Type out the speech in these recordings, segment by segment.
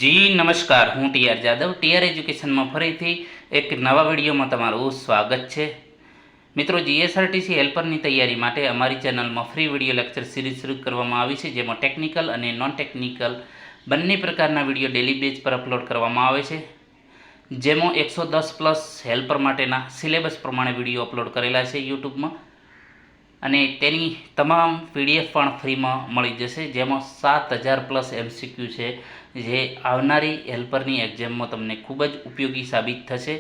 જી નમસ્કાર, હું TR Jadav TR એજ્યુકેશનમાં ફરીથી એક નવા વિડીયોમાં તમારું સ્વાગત છે. મિત્રો, જીએસઆરટીસી હેલ્પરની તૈયારી માટે અમારી ચેનલમાં ફ્રી વિડીયો લેક્ચર સિરીઝ શરૂ કરવામાં આવી છે, જેમાં ટેકનિકલ અને નોન ટેકનિકલ બંને પ્રકારના વિડીયો ડેલી બેઝ પર અપલોડ કરવામાં આવે છે. જેમાં 110+ હેલ્પર માટેના સિલેબસ પ્રમાણે વિડીયો અપલોડ કરેલા છે યુટ્યુબમાં, અને તેની તમામ પીડીએફ પણ ફ્રીમાં મળી જશે, જેમાં 7000+ MCQ છે, જે આવનારી હેલ્પરની એક્ઝામમાં તમને ખૂબ જ ઉપયોગી સાબિત થશે.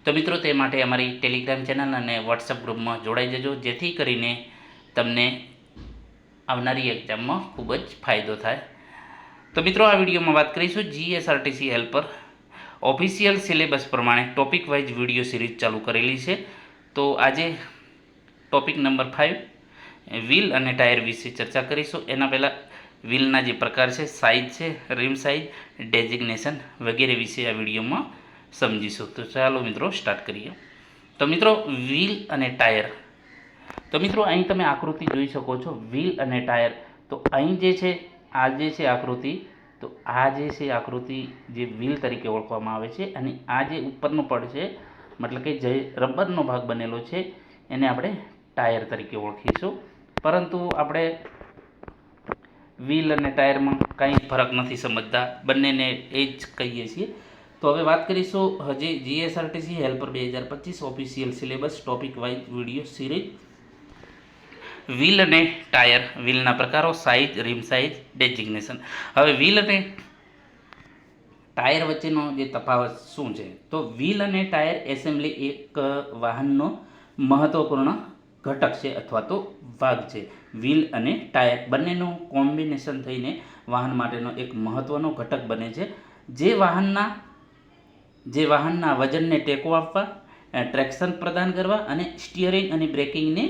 તો મિત્રો, તે માટે અમારી ટેલિગ્રામ ચેનલ અને વોટ્સઅપ ગ્રુપમાં જોડાઈ જજો, જેથી કરીને તમને આવનારી એક્ઝામમાં ખૂબ જ ફાયદો થાય. તો મિત્રો, આ વિડીયોમાં વાત કરીશું જીએસઆરટીસી હેલ્પર ઓફિશિયલ સિલેબસ પ્રમાણે ટોપિક વાઇઝ વિડીયો સિરીઝ ચાલુ કરેલી છે. તો આજે ટોપિક નંબર 5 વ્હીલ અને ટાયર વિશે ચર્ચા કરીશું. એના પહેલાં વ્હીલના જે પ્રકાર છે, સાઇઝ છે, રિમ સાઇઝ, ડેઝિગ્નેશન વગેરે વિશે આ વિડીયોમાં સમજીશું. તો ચાલો મિત્રો સ્ટાર્ટ કરીએ. તો મિત્રો, વ્હીલ અને ટાયર. તો મિત્રો, અહીં તમે આકૃતિ જોઈ શકો છો, વ્હીલ અને ટાયર. તો અહીં જે છે, આ જે છે આકૃતિ, તો આ જે છે આકૃતિ જે વ્હીલ તરીકે ઓળખવામાં આવે છે, અને આ જે ઉપરનો પડ છે, મતલબ કે જે રબરનો ભાગ બનેલો છે, એને આપણે ટાયર તરીકે ઓળખીશું. પરંતુ આપણે વ્હીલ અને ટાયરમાં કંઈ ફરક નથી સમજતા, બંનેને એ જ કહીએ છીએ. તો હવે વાત કરીશું હજી GSRTC helper 2025 official syllabus topic wise video series. Wheel અને ટાયર, વ્હીલના પ્રકારો, સાઇઝ, રિમ સાઇઝ, ડેઝિગ્નેશન. હવે વ્હીલ અને ટાયર વચ્ચેનો જે તફાવત શું છે? તો વ્હીલ અને ટાયર એસેમ્બલી એક વાહનનો મહત્વપૂર્ણ ઘટક છે અથવા તો ભાગ છે. વ્હીલ અને ટાયર બંનેનું કોમ્બિનેશન થઈને વાહન માટેનો એક મહત્વનો ઘટક બને છે, જે વાહનના વજનને ટેકો આપવા, ટ્રેક્શન પ્રદાન કરવા અને સ્ટીયરિંગ અને બ્રેકિંગને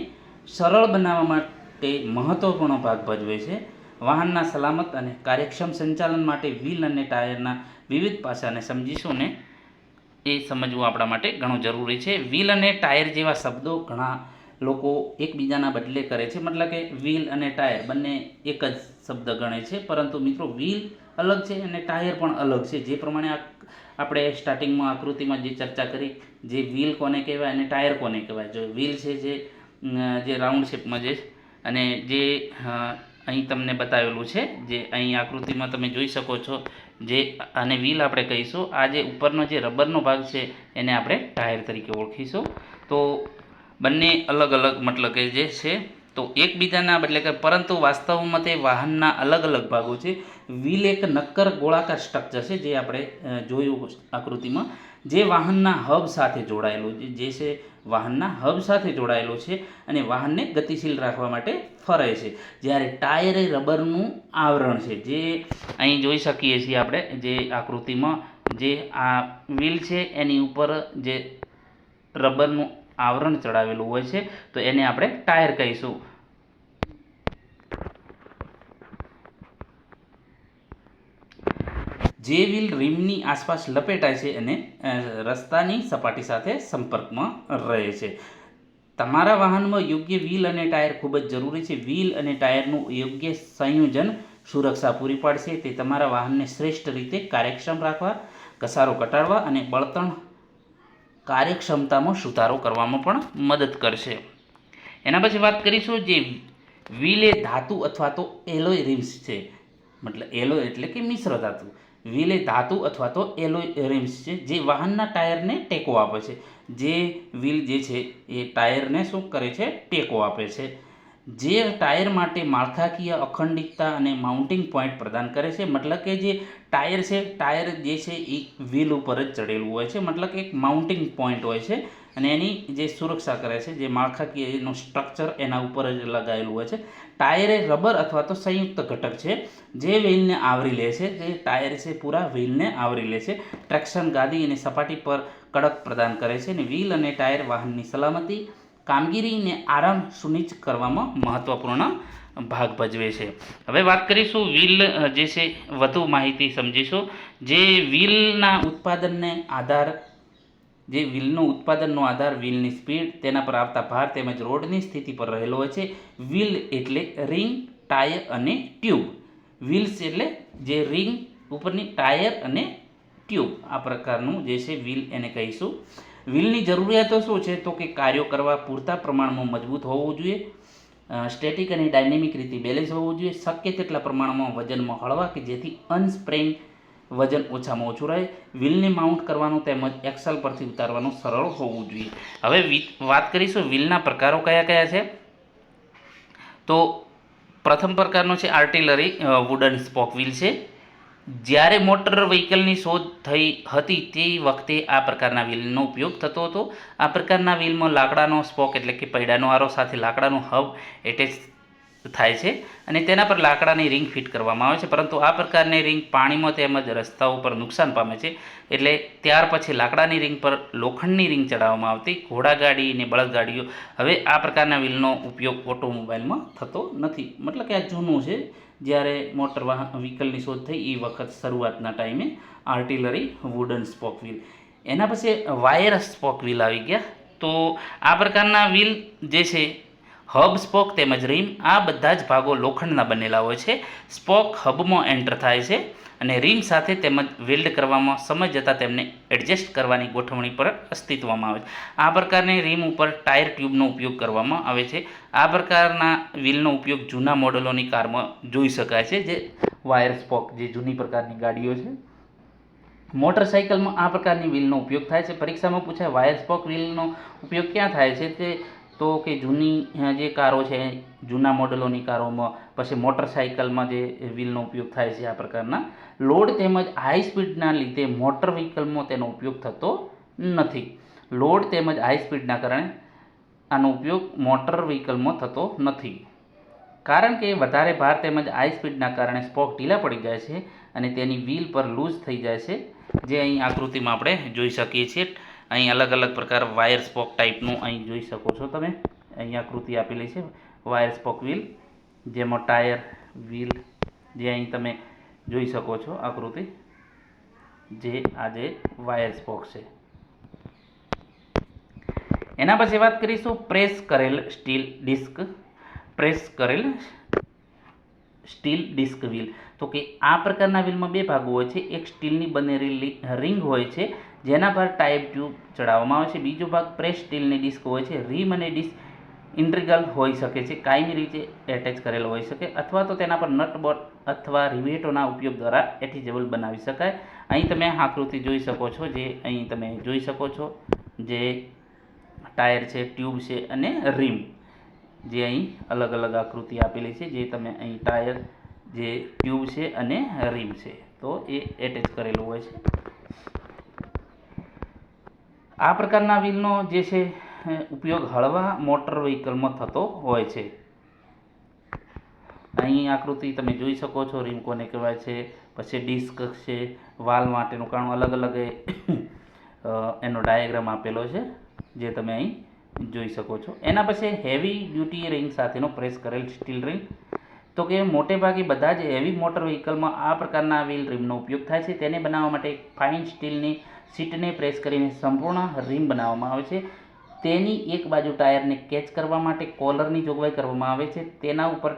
સરળ બનાવવા માટે મહત્વપૂર્ણ ભાગ ભજવે છે. વાહનના સલામત અને કાર્યક્ષમ સંચાલન માટે વ્હીલ અને ટાયરના વિવિધ પાસાને સમજીશું, ને એ સમજવું આપણા માટે ઘણું જરૂરી છે. વ્હીલ અને ટાયર જેવા શબ્દો ઘણા લોકો એકબીજાના બદલે કરે છે, મતલબ કે વ્હીલ અને ટાયર બંને એક જ શબ્દ ગણે છે. પરંતુ મિત્રો, વ્હીલ અલગ છે અને ટાયર પણ અલગ છે. જે પ્રમાણે આપણે સ્ટાર્ટિંગમાં આકૃતિમાં જે ચર્ચા કરી, જે વ્હીલ કોને કહેવાય અને ટાયર કોને કહેવાય. જો વ્હીલ છે જે રાઉન્ડ શેપમાં છે, અને જે અહીં તમને બતાવેલું છે, જે અહીં આકૃતિમાં તમે જોઈ શકો છો, જે આને વ્હીલ આપણે કહીશું. આ જે ઉપરનો જે રબરનો ભાગ છે, એને આપણે ટાયર તરીકે ઓળખીશું. તો બંને અલગ અલગ મતલબ કે જે છે, તો એકબીજાના બદલે કે, પરંતુ વાસ્તવમાં તે વાહનના અલગ અલગ ભાગો છે. વ્હીલ એક નક્કર ગોળાકાર સ્ટ્રક્ચર છે, જે આપણે જોયું આકૃતિમાં, જે વાહનના હબ સાથે જોડાયેલું છે, વાહનના હબ સાથે જોડાયેલો છે અને વાહનને ગતિશીલ રાખવા માટે ફરે છે. જ્યારે ટાયર એ રબરનું આવરણ છે, જે અહીં જોઈ શકીએ છીએ આપણે, જે આકૃતિમાં જે આ વ્હીલ છે એની ઉપર જે રબરનું આવરણ ચડાવેલું હોય છે, તો એને આપણે ટાયર કહીશું. જે વ્હીલ રિમની આસપાસ લપેટાય છે અને રસ્તાની સપાટી સાથે સંપર્કમાં રહે છે. તમારા વાહનમાં યોગ્ય વ્હીલ અને ટાયર ખૂબ જ જરૂરી છે. વ્હીલ અને ટાયરનું યોગ્ય સંયોજન સુરક્ષા પૂરી પાડશે. તે તમારા વાહનને શ્રેષ્ઠ રીતે કાર્યક્ષમ રાખવા, ઘસારો ઘટાડવા અને બળતણ કાર્યક્ષમતામાં સુધારો કરવામાં પણ મદદ કરશે. એના પછી વાત કરીશું, જે વ્હીલ એ ધાતુ અથવા તો એલોય રિમ્સ છે. મતલબ એલોય એટલે કે મિશ્ર ધાતુ. વ્હીલ એ ધાતુ અથવા તો એલોય રિમ્સ છે, જે વાહનના ટાયરને ટેકો આપે છે. જે વ્હીલ જે છે એ ટાયરને શું કરે છે? ટેકો આપે છે. જે ટાયર માટે માળખાકીય અખંડિતતા અને માઉન્ટિંગ પોઈન્ટ પ્રદાન કરે છે. મતલબ કે જે ટાયર જે છે એ વ્હીલ ઉપર જ ચડેલું હોય છે, મતલબ કે એક માઉન્ટિંગ પોઈન્ટ હોય છે, અને એની જે સુરક્ષા કરે છે, જે માળખાકીય એનું સ્ટ્રક્ચર એના ઉપર જ લગાવેલું હોય છે. ટાયર એ રબર અથવા તો સંયુક્ત ઘટક છે, જે વ્હીલને આવરી લે છે. જે ટાયર છે પૂરા વ્હીલને આવરી લે છે, ટ્રેક્શન, ગાદી અને સપાટી પર કડક પ્રદાન કરે છે. અને વ્હીલ અને ટાયર વાહનની સલામતી, કામગીરીને આરામ સુનિશ્ચિત કરવામાં મહત્વપૂર્ણ ભાગ ભજવે છે. હવે વાત કરીશું વ્હીલ જે છે, વધુ માહિતી સમજીશું. જે વ્હીલના ઉત્પાદનનો આધાર વ્હીલની સ્પીડ, તેના પર આવતા ભાર તેમજ રોડની સ્થિતિ પર રહેલો હોય છે. વ્હીલ એટલે રિંગ, ટાયર અને ટ્યુબ. વ્હીલ્સ એટલે જે રિંગ, ઉપરની ટાયર અને ટ્યુબ આ પ્રકારનું જે છે વ્હીલ એને કહીશું. વ્હીલની જરૂરિયાતો શું છે તો કે કાર્યો કરવા પૂરતા પ્રમાણમાં મજબૂત હોવું જોઈએ, સ્ટેટિક અને ડાયનેમિક રીતે બેલેન્સ હોવું જોઈએ, શક્ય તેટલા પ્રમાણમાં વજનમાં હળવા કે જેથી અનસ્પ્રેઇંગ વજન ઓછામાં ઓછું રહે, વ્હીલને માઉન્ટ કરવાનું તેમજ એક્સલ પરથી ઉતારવાનું સરળ હોવું જોઈએ. હવે વાત કરીશું વ્હીલના પ્રકારો કયા કયા છે. તો પ્રથમ પ્રકારનો છે આર્ટિલરી વુડન સ્પોક વ્હીલ છે. જ્યારે મોટર વ્હીકલની શોધ થઈ હતી તે વખતે આ પ્રકારના વ્હીલનો ઉપયોગ થતો હતો. આ પ્રકારના વ્હીલમાં લાકડાનો સ્પોક એટલે કે પૈડાનો આરો સાથે લાકડાનું હબ એટેચ થાય છે અને તેના પર લાકડાની રિંગ ફિટ કરવામાં આવે છે. પરંતુ આ પ્રકારની રિંગ પાણીમાં તેમજ રસ્તાઓ પર નુકસાન પામે છે, એટલે ત્યાર પછી લાકડાની રિંગ પર લોખંડની રિંગ ચડાવવામાં આવતી. ઘોડાગાડી અને બળદગાડીઓ હવે આ પ્રકારના વ્હીલનો ઉપયોગ ઓટોમોબાઈલમાં થતો નથી. મતલબ કે આ જૂનું છે. જ્યારે મોટર વ્હીકલની શોધ થઈ એ વખત શરૂઆતના ટાઈમે આર્ટિલરી વુડન સ્પોક વ્હીલ. એના પછી વાયર સ્પોક વ્હીલ આવી ગયા. તો આ પ્રકારના વ્હીલ જે છે હબ, સ્પોક તેમજ રીમ આ બધા જ ભાગો લોખંડના બનેલા હોય છે. સ્પોક હબમાં એન્ટર થાય છે અને રીમ સાથે તેમજ વેલ્ડ કરવામાં સમય જતાં તેમને એડજસ્ટ કરવાની ગોઠવણી પર અસ્તિત્વમાં આવે છે. આ પ્રકારની રીમ ઉપર ટાયર ટ્યુબનો ઉપયોગ કરવામાં આવે છે. આ પ્રકારના વ્હીલનો ઉપયોગ જૂના મોડલોની કારમાં જોઈ શકાય છે, જે વાયર સ્પોક જે જૂની પ્રકારની ગાડીઓ છે. મોટરસાઇકલમાં આ પ્રકારની વ્હીલનો ઉપયોગ થાય છે. પરીક્ષામાં પૂછાય વાયર સ્પોક વ્હીલનો ઉપયોગ ક્યાં થાય છે તે તો કે જૂની જે કારો છે, જૂના મોડલોની કારોમાં, પછી મોટરસાઇકલમાં જે વ્હીલનો ઉપયોગ થાય છે. આ પ્રકારના લોડ તેમજ હાઈ સ્પીડના લીધે મોટર વ્હીકલમાં તેનો ઉપયોગ થતો નથી. લોડ તેમજ હાઈ સ્પીડના કારણે આનો ઉપયોગ મોટર વ્હીકલમાં થતો નથી, કારણ કે વધારે ભાર તેમજ હાઈ સ્પીડના કારણે સ્પોક ઢીલા પડી જાય છે અને તેની વ્હીલ પર લૂઝ થઈ જાય છે, જે અહીં આકૃતિમાં આપણે જોઈ શકીએ છીએ. અહીં અલગ અલગ પ્રકાર વાયર સ્પોક ટાઈપનું અહીં જોઈ શકો છો તમે. અહીં આકૃતિ આપેલી છે વાયર સ્પોક વ્હીલ, જેમાં ટાયર વ્હીલ જે અહીં તમે જોઈ શકો છો આકૃતિ, જે આજે વાયર સ્પોક છે. એના પછી વાત કરીશું પ્રેસ કરેલ સ્ટીલ ડિસ્ક. પ્રેસ કરેલ સ્ટીલ ડિસ્ક વ્હીલ. તો કે આ પ્રકારના વ્હીલમાં બે ભાગો હોય છે. એક સ્ટીલની બનેલી રિંગ હોય છે જેના પર ટાયર ટ્યુબ ચડાવવામાં આવે છે. બીજો ભાગ પ્રેસ સ્ટીલની ડિસ્ક હોય છે. રીમ અને ડિસ્ક ઇન્ટિગ્રલ હોઈ શકે છે, કાયમી રીતે એટેચ કરેલો હોઈ શકે, અથવા તો તેના પર નટ બોલ્ટ અથવા રિવેટોના ઉપયોગ દ્વારા એટેચેબલ બનાવી શકાય. અહીં તમે આકૃતિ જોઈ શકો છો, જે અહીં તમે જોઈ શકો છો, જે ટાયર છે, ટ્યુબ છે અને રીમ, જે અહીં અલગ અલગ આકૃતિ આપેલી છે, જે તમે અહીં ટાયર, જે ટ્યુબ છે અને રીમ છે, તો એ એટેચ કરેલું હોય છે. આ પ્રકારના વ્હીલનો જે છે ઉપયોગ હળવા મોટર વ્હીકલમાં થતો હોય છે. અહીં આકૃતિ તમે જોઈ શકો છો, રીમ કોને કહેવાય છે, પછી ડિસ્ક છે, વાલ માટેનું કાણું, અલગ અલગ એનો ડાયાગ્રામ આપેલો છે, જે તમે અહીં જોઈ શકો છો. એના પછી હેવી ડ્યુટી રિંગ સાથેનો પ્રેસ કરેલ સ્ટીલ રિંગ. તો કે મોટે ભાગે બધા જ હેવી મોટર વ્હીકલમાં આ પ્રકારના વ્હીલ રિમનો ઉપયોગ થાય છે. તેને બનાવવા માટે ફાઇન સ્ટીલની શીટને પ્રેસ કરીને સંપૂર્ણ રિમ બનાવવામાં આવે છે. તેની એક બાજુ ટાયરને કેચ કરવા માટે કોલરની જોગવાઈ કરવામાં આવે છે. તેના ઉપર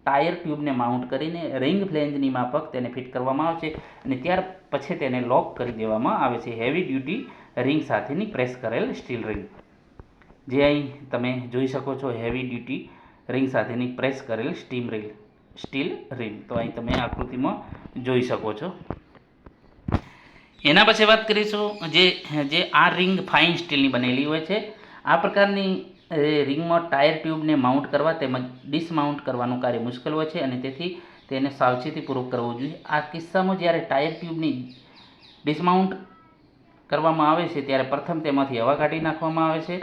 ટાયર ટ્યુબને માઉન્ટ કરીને રિંગ ફ્લેંજની માફક તેને ફિટ કરવામાં આવે છે અને ત્યાર પછી તેને લોક કરી દેવામાં આવે છે. હેવી ડ્યુટી રિંગ સાથેની પ્રેસ કરેલ સ્ટીલ રિંગ, જે અહીં તમે જોઈ શકો છો, હેવી ડ્યુટી રિંગ સાથેની પ્રેસ કરેલ સ્ટીલ રિંગ, તો અહીં તમે આકૃતિમાં જોઈ શકો છો. એના પછી વાત કરીશું જે આ રિંગ ફાઇન સ્ટીલની બનેલી હોય છે. આ પ્રકારની રિંગમાં ટાયર ટ્યુબને માઉન્ટ કરવા તેમજ ડિસમાઉન્ટ કરવાનું કાર્ય મુશ્કેલ હોય છે અને તેથી તેને સાવચેતીપૂર્વક કરવું જોઈએ. આ કિસ્સામાં જ્યારે ટાયર ટ્યુબની ડિસમાઉન્ટ કરવામાં આવે છે ત્યારે પ્રથમ તેમાંથી હવા કાઢી નાખવામાં આવે છે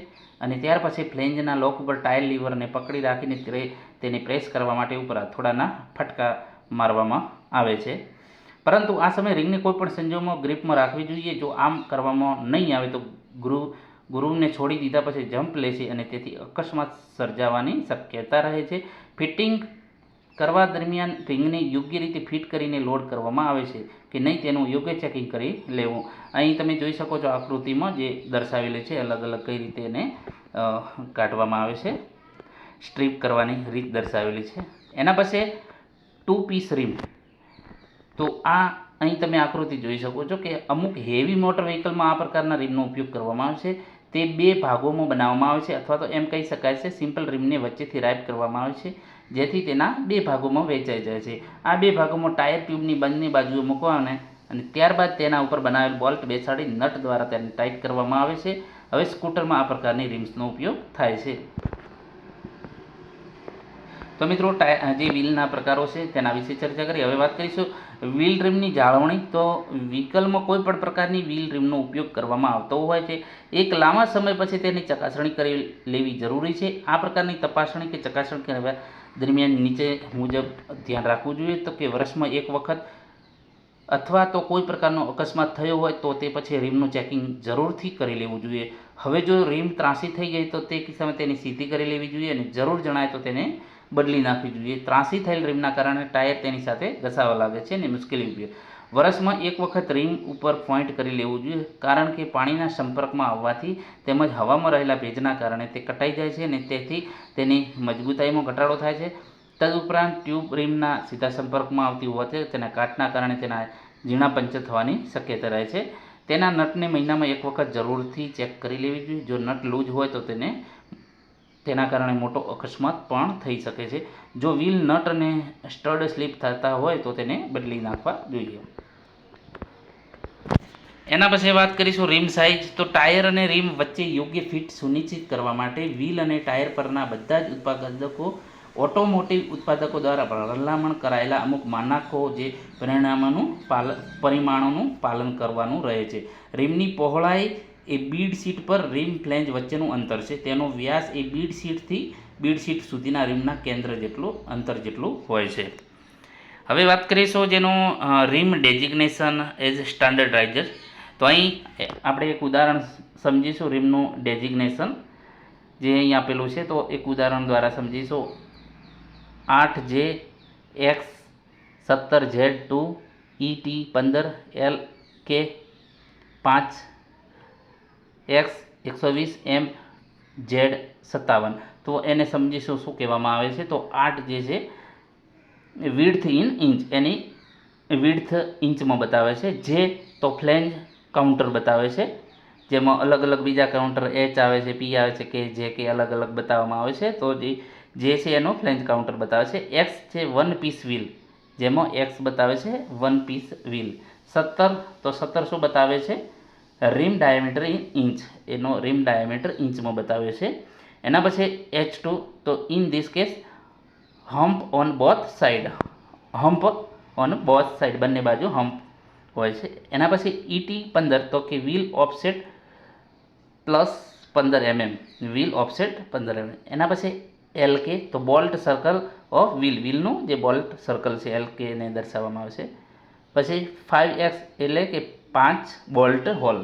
અને ત્યાર પછી ફ્લેંજના લોક ઉપર ટાયર લીવરને પકડી રાખીને તેને પ્રેસ કરવા માટે ઉપર હથોડાના ફટકા મારવામાં આવે છે. પરંતુ આ સમયે રિંગને કોઈપણ સંજોગોમાં ગ્રીપમાં રાખવી જોઈએ. જો આમ કરવામાં નહીં આવે તો ગ્રુવને છોડી દીધા પછી જમ્પ લેશે અને તેથી અકસ્માત સર્જાવાની શક્યતા રહે છે. ફિટિંગ કરવા દરમિયાન રિંગને યોગ્ય રીતે ફિટ કરીને લોડ કરવામાં આવે છે કે નહીં તેનું યોગ્ય ચેકિંગ કરી લેવું. અહીં તમે જોઈ શકો છો આકૃતિમાં જે દર્શાવેલી છે, અલગ અલગ કઈ રીતે એને કાઢવામાં આવે છે, સ્ટ્રીપ કરવાની રીત દર્શાવેલી છે. એના પછી 2 પીસ રીમ. તો આ અહીં તમે આકૃતિ જોઈ શકો છો કે અમુક હેવી મોટર વ્હીકલમાં આ પ્રકારના રિમનો ઉપયોગ કરવામાં આવે છે. તે બે ભાગોમાં બનાવવામાં આવે છે, અથવા તો એમ કહી શકાય છે સિમ્પલ રિમને વચ્ચેથી રાઇપ કરવામાં આવે છે, જેથી તેના બે ભાગોમાં વહેંચાઈ જાય છે. આ બે ભાગોમાં ટાયર ટ્યુબની બંને બાજુએ મૂકવાને અને ત્યારબાદ તેના ઉપર બનાવેલ બોલ્ટ બેસાડી નટ દ્વારા તેને ટાઈટ કરવામાં આવે છે. હવે સ્કૂટરમાં આ પ્રકારની રિમ્સનો ઉપયોગ થાય છે. તો મિત્રો જે વ્હીલના પ્રકારો છે તેના વિશે ચર્ચા કરી. હવે વાત કરીશું વ્હીલ રિમની જાળવણી. તો વ્હીકલમાં કોઈ પણ પ્રકારની વ્હીલ રિમનો ઉપયોગ કરવામાં આવતો હોય છે, એક લાંબા સમય પછી તેની ચકાસણી કરી લેવી જરૂરી છે. આ પ્રકારની તપાસણી કે ચકાસણી કરવા દરમિયાન નીચે મુજબ ધ્યાન રાખવું જોઈએ. તો કે વર્ષમાં એક વખત અથવા તો કોઈ પ્રકારનો અકસ્માત થયો હોય તો તે પછી રિમનું ચેકિંગ જરૂરથી કરી લેવું જોઈએ. હવે જો રિમ ત્રાંસી થઈ ગઈ તો તે કિસ્સામાં તેની સીધી કરી લેવી જોઈએ અને જરૂર જણાય તો તેને બદલી નાખવી જોઈએ. ત્રાંસી થયેલ રિમના કારણે ટાયર તેની સાથે ઘસાવા લાગે છે અને મુશ્કેલી ઊભી. વર્ષમાં એક વખત રિમ ઉપર પોઈન્ટ કરી લેવું જોઈએ, કારણ કે પાણીના સંપર્કમાં આવવાથી તેમજ હવામાં રહેલા ભેજના કારણે તે કટાઈ જાય છે અને તેથી તેની મજબૂતાઈમાં ઘટાડો થાય છે. તદુપરાંત ટ્યુબ રિમના સીધા સંપર્કમાં આવતી હોવાથી તેના કાટના કારણે તેના ઝીણા પંચર થવાની શક્યતા રહે છે. તેના નટને મહિનામાં એક વખત જરૂરથી ચેક કરી લેવી જોઈએ. જો નટ લૂઝ હોય તો તેના કારણે મોટો અકસ્માત પણ થઈ શકે છે. જો વ્હીલ નટ અને સ્ટડ સ્લીપ થતા હોય તો તેને બદલી નાખવા જોઈએ. એના પછી વાત કરીશું રિમ સાઇઝ. તો ટાયર અને રિમ વચ્ચે યોગ્ય ફિટ સુનિશ્ચિત કરવા માટે વ્હીલ અને ટાયર પરના બધા જ ઉત્પાદકો ઓટોમોટિવ ઉત્પાદકો દ્વારા ભલામણ કરાયેલા અમુક માનકો જે પરિમાણોનું પાલન કરવાનું રહે છે. રિમની પહોળાઈ એ બીડ સીટ પર રિમ ફ્લેંજ વચ્ચેનું અંતર છે. તેનો વ્યાસ એ બીડ સીટ સુધીના રિમના કેન્દ્ર અંતર જેટલું હોય છે. હવે વાત કરીશું જેનું રિમ ડેઝિગ્નેશન એઝ સ્ટાન્ડર્ડાઇઝર. તો અહીં આપણે એક ઉદાહરણ સમજીશું રિમનું ડેઝિગ્નેશન જે અહીં આપેલું છે. તો એક ઉદાહરણ દ્વારા સમજીશું. 8J X 17Z2 ET 15 LK 5 X 120 M Z 57. તો એને સમજીશું શું કહેવામાં આવે છે. તો 8 જે છે વિડ્થ ઇન ઇંચ, એની વિડ્થ ઇંચમાં બતાવે છે. જે તો ફ્લેંજ કાઉન્ટર બતાવે છે, જેમાં અલગ અલગ બીજા કાઉન્ટર H આવે છે, P આવે છે, કે જે કે અલગ અલગ બતાવવામાં આવે છે. તો જે છે એનો ફ્લેંજ કાઉન્ટર બતાવે છે. X છે વન પીસ વ્હીલ, જેમાં X બતાવે છે વન પીસ વ્હીલ. 17 તો 17 શું બતાવે છે? રિમ ડાયામીટર ઇન ઇંચ, એનો રિમ ડાયામીટર ઇંચમાં બતાવે છે. એના પછી H2 તો in this case hump on both side, hump on both side, બંને બાજુ હમ્પ હોય છે. એના પછી ET 15 તો કે wheel offset plus 15 mm, wheel offset 15 mm. એના પછી LK તો બોલ્ટ સર્કલ ઓફ વ્હીલનું જે બોલ્ટ સર્કલ છે LK ને દર્શાવવામાં આવે છે. પછી 5X એટલે કે 5 બોલ્ટ હોલ.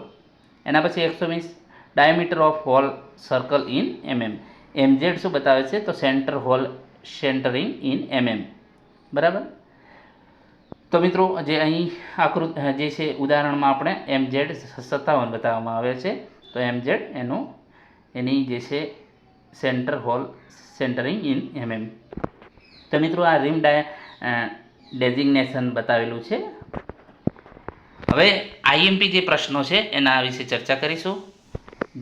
એના પછી 120 diameter of hole circle in mm. MZ શું બતાવે છે? તો centre hole centring in mm. બરાબર. તો મિત્રો જે અહીં જે છે ઉદાહરણમાં આપણે MZ 57 બતાવવામાં આવે છે. તો MZ એની જે છે centre hole centring in mm. તો મિત્રો આ રિમ ડેઝિગ્નેશન બતાવેલું છે. હવે IMP જે પ્રશ્નો છે એના વિશે ચર્ચા કરીશું,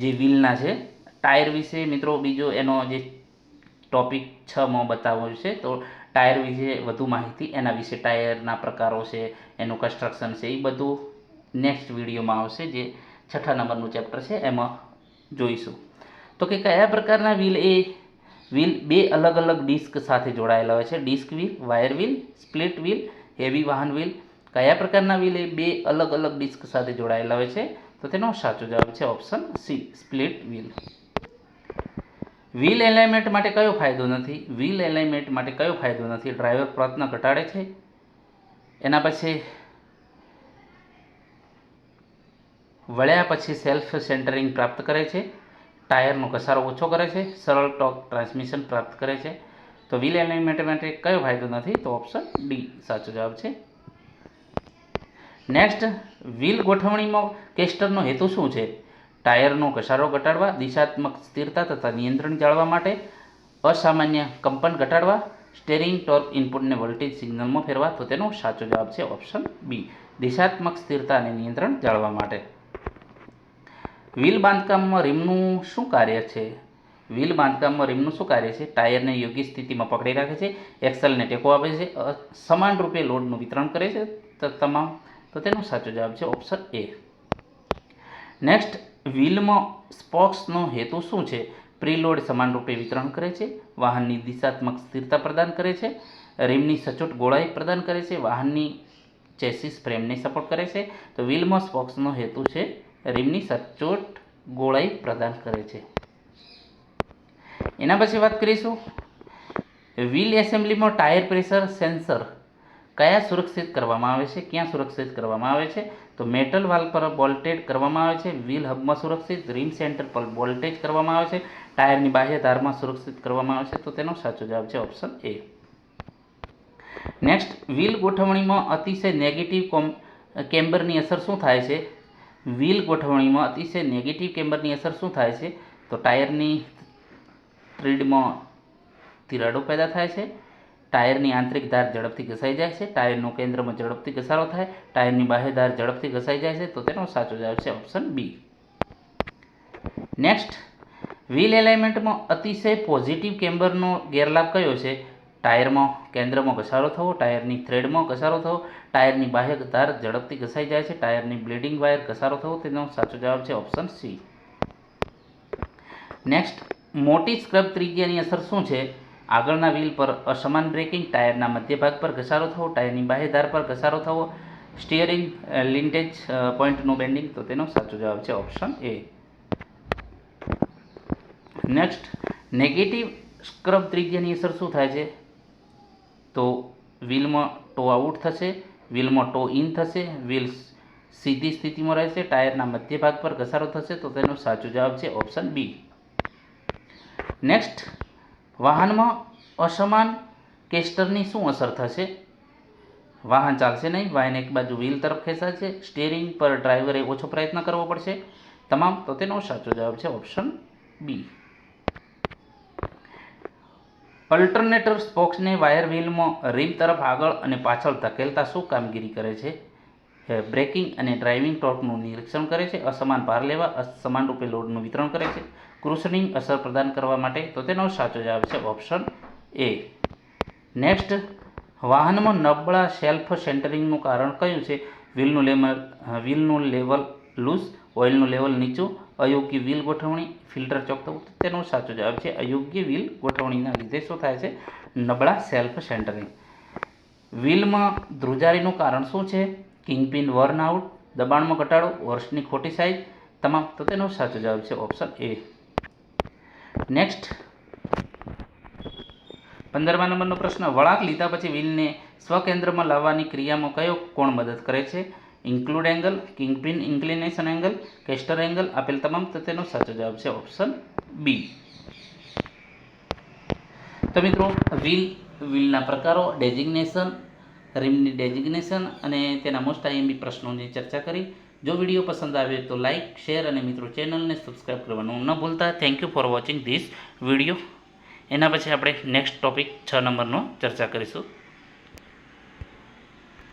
જે વ્હીલના છે. ટાયર વિશે મિત્રો બીજો એનો જે ટોપિક 6માં બતાવ્યો છે. તો ટાયર વિશે વધુ માહિતી, એના વિશે ટાયરના પ્રકારો છે, એનું કન્સ્ટ્રક્શન છે, એ બધું નેક્સ્ટ વિડીયોમાં આવશે, જે 6થા નંબરનું ચેપ્ટર છે એમાં જોઈશું. તો કે કયા પ્રકારના વ્હીલ બે અલગ અલગ ડિસ્ક સાથે જોડાયેલા હોય છે? Disc wheel, wire wheel, split wheel, heavy વાહન વ્હીલ. કયા પ્રકારના વ્હીલ એ બે અલગ અલગ ડિસ્ક સાથે જોડાયેલા હોય છે? તો તેનો સાચો જવાબ છે option C, split wheel. Wheel alignment માટે કયો ફાયદો નથી? વ્હીલ એલાઇનમેન્ટ માટે કયો ફાયદો નથી? ડ્રાઈવર પ્રયત્ન ઘટાડે છે. એના પછી વળ્યા પછી સેલ્ફ સેન્ટરિંગ પ્રાપ્ત કરે છે. ટાયરનો ઘસારો ઓછો કરે છે. સરળ ટોર્ક ટ્રાન્સમિશન પ્રાપ્ત કરે છે. તો વ્હીલ એલાઇનમેન્ટ માટે કયો ફાયદો નથી? તો ઓપ્શન ડી સાચો જવાબ છે. નેક્સ્ટ, વ્હીલ ગોઠવણીમાં કેસ્ટરનો હેતુ શું છે? ટાયરનો ઘસારો ઘટાડવા, દિશાત્મક સ્થિરતા તથા નિયંત્રણ જાળવવા માટે, અસામાન્ય કંપન ઘટાડવા, સ્ટેરિંગ ટોર્ક ઇનપુટને વોલ્ટેજ સિગ્નલમાં ફેરવા. તો તેનો સાચો જવાબ છે ઓપ્શન બી, દિશાત્મક સ્થિરતા અને નિયંત્રણ જાળવવા માટે. વ્હીલ બાંધકામમાં રીમનું શું કાર્ય છે? વ્હીલ બાંધકામમાં રીમનું શું કાર્ય છે? ટાયરને યોગ્ય સ્થિતિમાં પકડી રાખે છે, એક્સલને ટેકો આપે છે, સમાન રૂપે લોડનું વિતરણ કરે છે તમામ. તો તેનો સાચો જવાબ છે ઓપ્શન એ. નેક્સ્ટ, વ્હીલમાં સ્પોક્સનો હેતુ શું છે? પ્રીલોડ સમાન રૂપે વિતરણ કરે છે, વાહનની દિશાત્મક સ્થિરતા પ્રદાન કરે છે, રીમની સચોટ ગોળાઈ પ્રદાન કરે છે, વાહનની ચેસિસ ફ્રેમને સપોર્ટ કરે છે. તો વ્હીલમાં સ્પોક્સનો હેતુ છે રીમની સચોટ ગોળાઈ પ્રદાન કરે છે. એના પછી વાત કરીશું વ્હીલ એસેમ્બલીમાં ટાયર પ્રેશર સેન્સર કયા સુરક્ષિત કરવામાં આવે છે? ક્યાં સુરક્ષિત કરવામાં આવે છે? તો મેટલ વાલ પર બોલ્ટેડ કરવામાં આવે છે, વ્હીલ હબમાં સુરક્ષિત, રીમ સેન્ટર પર બોલ્ટેજ કરવામાં આવે છે, ટાયરની બાહ્ય ધારમાં સુરક્ષિત કરવામાં આવે છે. તો તેનો સાચો જવાબ છે ઓપ્શન એ. નેક્સ્ટ, વ્હીલ ગોઠવણીમાં અતિશય નેગેટિવ કેમ્બરની અસર શું થાય છે? વ્હીલ ગોઠવણીમાં અતિશય નેગેટિવ કેમ્બરની અસર શું થાય છે? તો ટાયરની થ્રીડમાં તિરાડો પેદા થાય છે, ટાયરની આંતરિક ધાર ઝડપથી ઘસાઈ જાય છે, ટાયરનો કેન્દ્રમાં ઝડપથી ઘસારો થાય, ટાયરની બાહ્ય ધાર ઝડપથી ઘસાઈ જાય છે. તો તેનો સાચો જવાબ છે ઓપ્શન બી. નેક્સ્ટ, વ્હીલ એલાઇનમેન્ટમાં અતિશય પોઝિટિવ કેમ્બરનો ગેરલાભ કયો છે? ટાયરમાં કેન્દ્રમાં ઘસારો થવો, ટાયરની થ્રેડમાં ઘસારો થવો, ટાયરની બાહ્ય ધાર ઝડપથી ઘસાઈ જાય છે, ટાયરની બ્લીડિંગ વાયર ઘસારો થવો. તેનો સાચો જવાબ છે ઓપ્શન સી. નેક્સ્ટ, મોટી સ્ક્રબ ત્રિજ્યાની અસર શું છે? આગળના વ્હીલ પર અસમાન બ્રેકિંગ, ટાયરના મધ્ય ભાગ પર ઘસારો થવો, ટાયરની બાહ્ય ધાર પર ઘસારો થવો, સ્ટીયરિંગ લિન્ટેજ પોઈન્ટનું બેન્ડિંગ. તો તેનો સાચો જવાબ છે option A. Next, negative scrub ત્રિજ્યાની અસર શું થાય છે? તો વ્હીલમાં ટો આઉટ થશે, વ્હીલમાં ટો ઇન થશે, વ્હીલ સીધી સ્થિતિમાં રહેશે, ટાયરના મધ્ય ભાગ પર ઘસારો થશે. તો તેનો સાચો જવાબ છે ઓપ્શન બી. નેક્સ્ટ, વાહનમાં અસમાન કેસ્ટરની શું અસર થશે? વાહન ચાલશે નહીં, વાહન એક બાજુ વ્હીલ તરફ ખેંચાશે, સ્ટીયરિંગ પર ડ્રાઈવરે ઓછો પ્રયત્ન કરવો પડશે તમામ. તો તેનો સાચો જવાબ છે ઓપ્શન બી. અલ્ટરનેટર સ્પોક્સને વાયર વ્હીલમાં રીમ તરફ આગળ અને પાછળ ધકેલતા શું કામગીરી કરે છે? બ્રેકિંગ અને ડ્રાઇવિંગ ટોર્કનું નિરીક્ષણ કરે છે, અસમાન ભાર લેવા, અસમાન રૂપે લોડનું વિતરણ કરે છે, ક્રુશનિંગ અસર પ્રદાન કરવા માટે. તો તેનો સાચો જવાબ છે ઓપ્શન એ. નેક્સ્ટ, વાહનમાં નબળા સેલ્ફ સેન્ટરિંગનું કારણ કયું છે? વ્હીલનું લેવલ લૂઝ, ઓઇલનું લેવલ નીચું, અયોગ્ય વ્હીલ ગોઠવણી, ફિલ્ટર ચોક થવું. તેનો સાચો જવાબ છે અયોગ્ય વ્હીલ ગોઠવણીના લીધે શું થાય છે? નબળા સેલ્ફ સેન્ટરિંગ. વ્હીલમાં ધ્રુજારીનું કારણ શું છે? કિંગપિન વર્ન આઉટ, દબાણમાં ઘટાડો, વર્ષની ખોટી સાઇઝ તમામ. તો તેનો સાચો જવાબ છે ઓપ્શન એ. નેક્સ્ટ, 15મા નંબરનો પ્રશ્ન, વળાંક લીધા પછી વ્હીલને સ્વકેન્દ્રમાં લાવવાની ક્રિયામાં કયો કોણ મદદ કરે છે? Include angle, kingpin inclination angle, caster angle. આપેલ તમામ. તો તેનો સાચો જવાબ છે ઓપ્શન બી. તો મિત્રો, વ્હીલના પ્રકારો, ડેઝિગ્નેશન, રીમની ડેઝિગ્નેશન અને તેના મોસ્ટ આઈએમપી પ્રશ્નોની ચર્ચા કરી. જો વિડીયો પસંદ આવ્યો તો લાઇક, શેર અને મિત્રો ચેનલને સબસ્ક્રાઈબ કરવાનું ન ભૂલતા. Thank you for watching this video. એના પછી આપણે નેક્સ્ટ ટોપિક 6 નંબરનો ચર્ચા કરીશું.